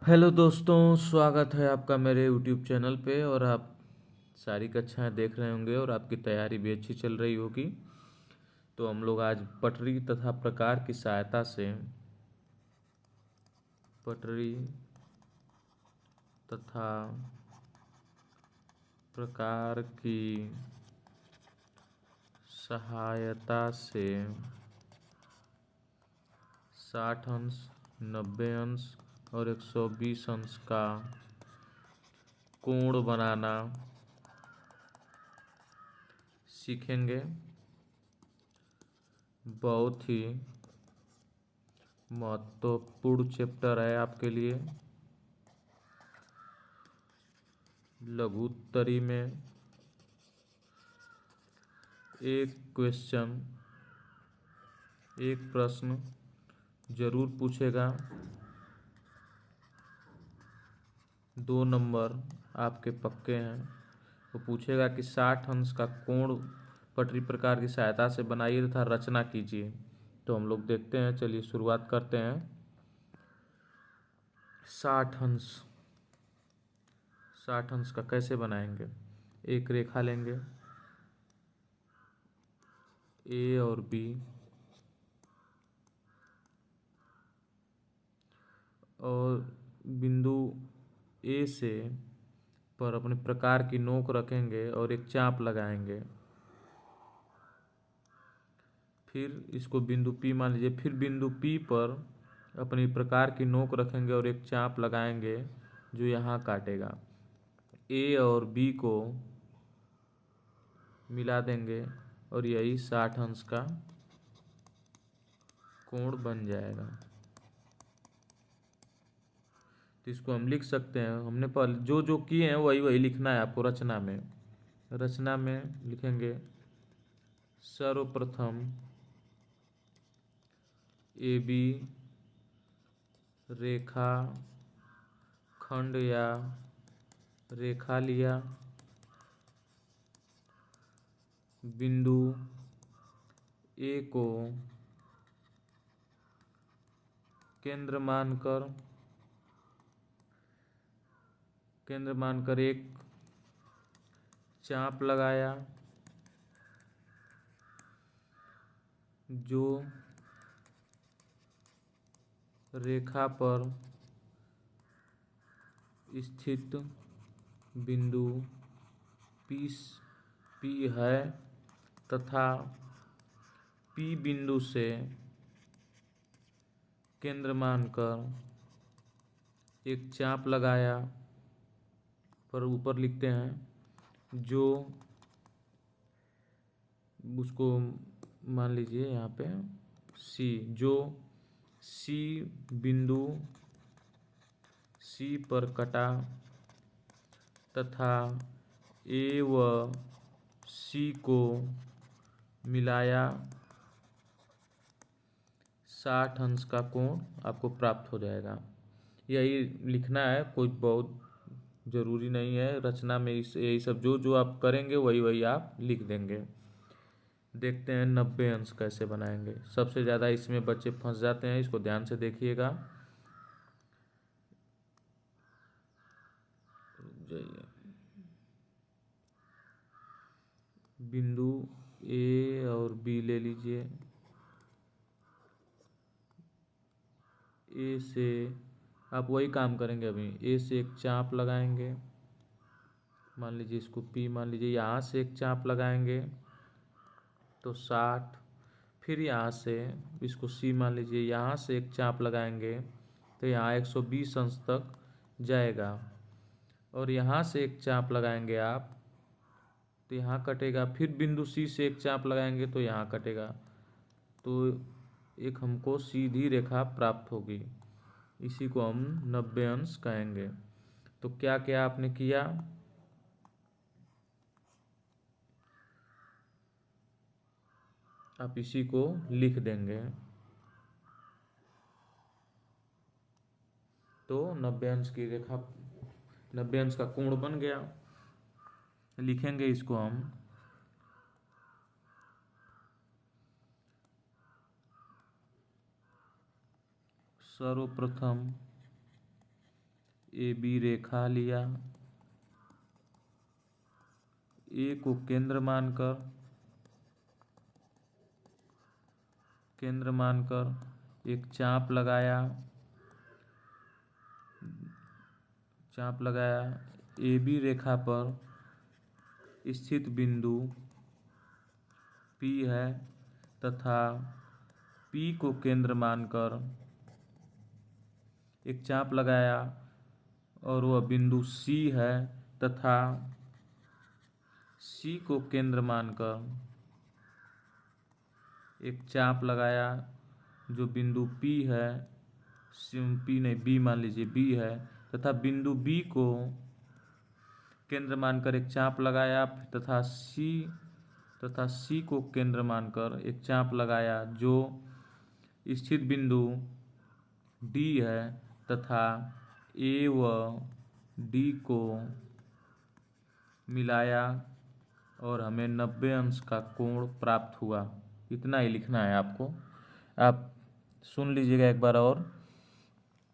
Hello दोस्तों, स्वागत है आपका मेरे यूट्यूब चैनल पे। और आप सारी कक्षाएं देख रहे होंगे और आपकी तैयारी भी अच्छी चल रही होगी। तो हम लोग आज पटरी तथा प्रकार की सहायता से पटरी तथा प्रकार की सहायता से 60 अंश, 90 अंश और 120 अंश का कोण बनाना सीखेंगे। बहुत ही महत्वपूर्ण चैप्टर है आपके लिए। लघुत्तरी में एक प्रश्न जरूर पूछेगा। 2 नंबर आपके पक्के हैं। वो पूछेगा कि 60 अंश का कोण पटरी प्रकार की सहायता से बनाइए तथा रचना कीजिए। तो हम लोग देखते हैं, चलिए शुरुआत करते हैं। 60 अंश का कैसे बनाएंगे। एक रेखा लेंगे ए और बी, और बिंदु ए से पर अपने प्रकार की नोक रखेंगे और एक चाप लगाएंगे। फिर इसको बिंदु P मान लीजिए। फिर बिंदु P पर अपनी प्रकार की नोक रखेंगे और एक चाप लगाएंगे जो यहाँ काटेगा। A और B को मिला देंगे और यही 60 अंश का कोण बन जाएगा। तो इसको हम लिख सकते हैं। हमने पहले जो जो किए हैं वही वही लिखना है आपको। रचना में लिखेंगे सर्वप्रथम AB रेखा खंड या रेखा लिया। बिंदु A को केंद्र मानकर एक चाप लगाया जो रेखा पर स्थित बिंदु P है तथा P बिंदु से केंद्र मानकर एक चाप लगाया। पर ऊपर लिखते हैं जो उसको मान लीजिए यहाँ पे C, जो C बिंदु C पर कटा तथा A व C को मिलाया, 60 अंश का कोण आपको प्राप्त हो जाएगा। यही लिखना है, कोई बहुत ज़रूरी नहीं है। रचना में यही सब जो जो आप करेंगे वही वही आप लिख देंगे। देखते हैं 90 अंश कैसे बनाएंगे। सबसे ज़्यादा इसमें बच्चे फंस जाते हैं, इसको ध्यान से देखिएगा। बिंदु A और B ले लीजिए। A से आप वही काम करेंगे। अभी A से एक चाप लगाएंगे, मान लीजिए इसको P मान लीजिए। यहाँ से एक चाप लगाएंगे तो 60। फिर यहाँ से इसको C मान लीजिए। यहाँ से एक चाप लगाएंगे तो यहाँ 120 अंश तक जाएगा। और यहाँ से एक चाप लगाएंगे आप तो यहाँ कटेगा। फिर बिंदु C से एक चाप लगाएंगे तो यहाँ कटेगा। तो एक हमको सीधी रेखा प्राप्त होगी। इसी को हम 90 अंश कहेंगे। तो क्या क्या आपने किया, आप इसी को लिख देंगे। तो 90 अंश की रेखा, 90 अंश का कोण बन गया। लिखेंगे इसको हम सर्वप्रथम ए बी रेखा लिया, ए को केंद्र मानकर एक चाप लगाया, ए बी रेखा पर स्थित बिंदु P है तथा P को केंद्र मानकर एक चाप लगाया और वह बिंदु C है तथा C को केंद्र मानकर एक चाप लगाया जो बिंदु P है, P नहीं B मान लीजिए B है, तथा बिंदु B को केंद्र मानकर एक चाप लगाया तथा C को केंद्र मानकर एक चाप लगाया जो स्थित बिंदु D है तथा A व D को मिलाया और हमें 90 अंश का कोण प्राप्त हुआ। इतना ही लिखना है आपको। आप सुन लीजिएगा एक बार और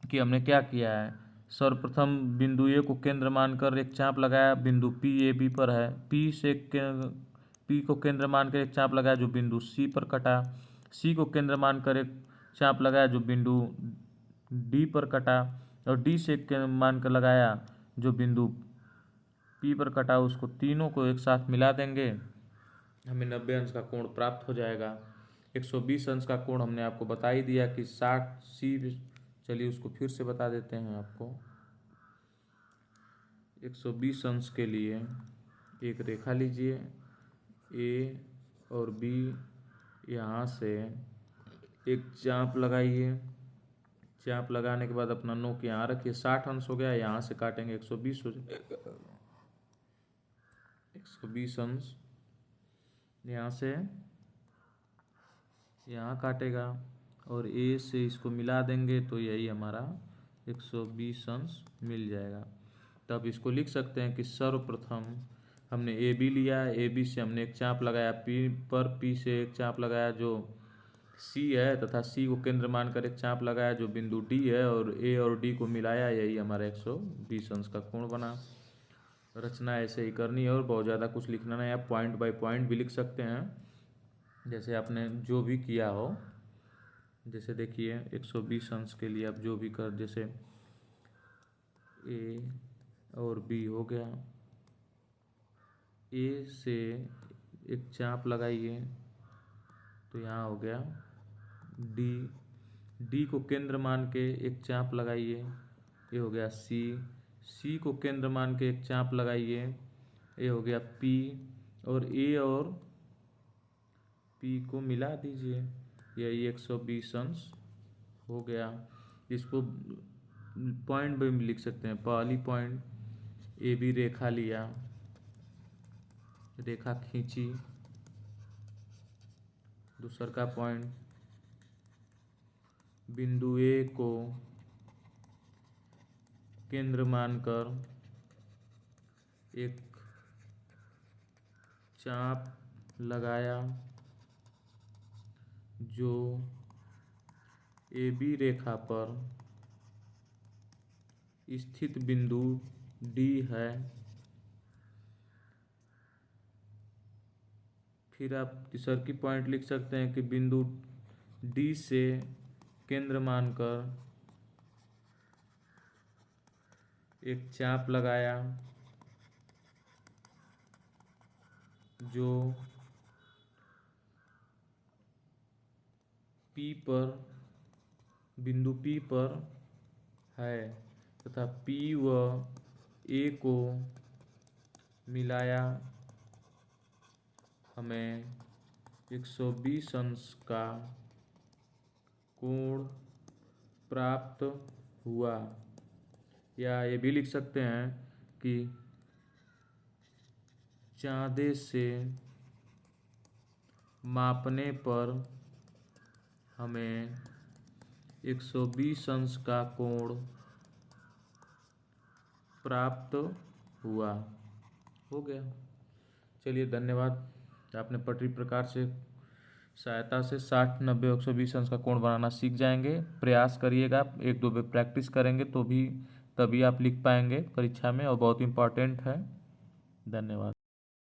कि हमने क्या किया है। सर्वप्रथम बिंदु ए को केंद्र मानकर एक चाप लगाया, बिंदु P A B पर है। P को केंद्र मानकर एक चाप लगाया जो बिंदु C पर कटा। C को केंद्र मानकर एक चाप लगाया जो बिंदु D पर कटा और D से मानकर लगाया जो बिंदु P पर कटा। उसको तीनों को एक साथ मिला देंगे, हमें 90 अंश का कोण प्राप्त हो जाएगा। 120 अंश का कोण हमने आपको बता ही दिया कि 60C, चलिए उसको फिर से बता देते हैं आपको। 120 अंश के लिए एक रेखा लीजिए, A और B, यहाँ से एक चाप लगाइए। चाप लगाने के बाद अपना नोक यहाँ रखिए। 60 अंश हो गया, यहाँ से काटेंगे 120 हो जाएगा। 120 अंश यहाँ से यहाँ काटेगा और A से इसको मिला देंगे तो यही हमारा 120 अंश मिल जाएगा। तब इसको लिख सकते हैं कि सर्वप्रथम हमने ए बी लिया, ए बी से हमने एक चाप लगाया P पर, P से एक चाप लगाया जो C है तथा C को केंद्र मानकर एक चाप लगाया जो बिंदु D है और A और D को मिलाया, यही हमारा 120 अंश का कोण बना। रचना ऐसे ही करनी है और बहुत ज़्यादा कुछ लिखना नहीं, आप पॉइंट बाय पॉइंट भी लिख सकते हैं जैसे आपने जो भी किया हो। जैसे देखिए 120 अंश के लिए आप जो भी कर, जैसे A और B हो गया, A से एक चाप लगाइए तो यहाँ हो गया D को केंद्र मान के एक चाप लगाइए, ये हो गया C को केंद्र मान के एक चाप लगाइए, ये हो गया P और A और P को मिला दीजिए, यही 120 अंश हो गया। इसको पॉइंट भी लिख सकते हैं। पहली पॉइंट ए बी रेखा लिया, रेखा खींची। दूसरा का पॉइंट बिंदु ए को केंद्र मानकर एक चाप लगाया जो ए बी रेखा पर स्थित बिंदु D है। फिर आप तीसरा की पॉइंट लिख सकते हैं कि बिंदु D से केंद्र मानकर एक चाप लगाया जो P पर, बिंदु P पर है तथा P व A को मिलाया, हमें 120 अंश का कोण प्राप्त हुआ। या ये भी लिख सकते हैं कि चाँदे से मापने पर हमें 120 अंश का कोण प्राप्त हुआ। हो गया। चलिए धन्यवाद। आपने पटरी प्रकार से सहायता से 60, 90, 120 अंश का कोण बनाना सीख जाएंगे। प्रयास करिएगा, एक दो बार प्रैक्टिस करेंगे तो भी तभी आप लिख पाएंगे परीक्षा में, और बहुत इम्पोर्टेंट है। धन्यवाद।